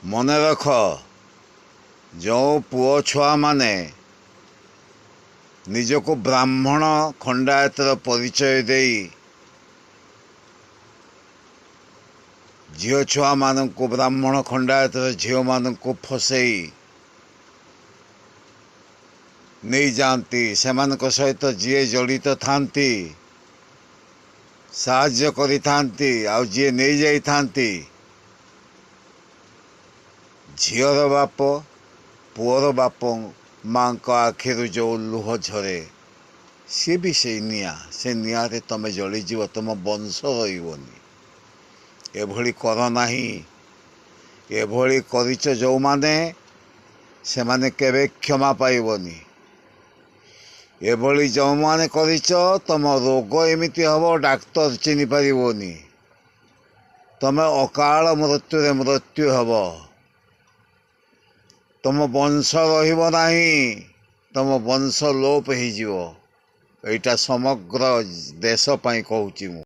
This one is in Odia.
ମନେ ରଖ, ଯେଉଁ ପୁଅ ଛୁଆମାନେ ନିଜକୁ ବ୍ରାହ୍ମଣ ଖଣ୍ଡାୟତର ପରିଚୟ ଦେଇ ଝିଅ ଛୁଆମାନଙ୍କୁ ବ୍ରାହ୍ମଣ ଖଣ୍ଡାୟତର ଝିଅମାନଙ୍କୁ ଫସେଇ ନେଇଯାଆନ୍ତି, ସେମାନଙ୍କ ସହିତ ଯିଏ ଜଡ଼ିତ ଥାନ୍ତି ସାହାଯ୍ୟ କରିଥାନ୍ତି ଆଉ ଯିଏ ନେଇଯାଇଥାନ୍ତି, ଝିଅର ବାପ ପୁଅର ବାପ ମାଙ୍କ ଆଖିରୁ ଯେଉଁ ଲୁହ ଝରେ ସିଏ ବି ସେଇ ନିଆଁ, ସେ ନିଆଁରେ ତମେ ଜଳିଯିବ, ତୁମ ବଂଶ ରହିବନି। ଏଭଳି କର ନାହିଁ। ଏଭଳି କରିଛ ଯେଉଁମାନେ, ସେମାନେ କେବେ କ୍ଷମା ପାଇବନି। ଏଭଳି ଯେଉଁମାନେ କରିଛ, ତମ ରୋଗ ଏମିତି ହେବ ଡାକ୍ତର ଚିହ୍ନି ପାରିବନି। ତମେ ଅକାଳ ମୃତ୍ୟୁରେ ମୃତ୍ୟୁ ହେବ। ତମ ବଂଶ ରହିବ ନାହିଁ, ତମ ବଂଶ ଲୋପ ହେଇଯିବ। ଏଇଟା ସମଗ୍ର ଦେଶ ପାଇଁ କହୁଛି ମୁଁ।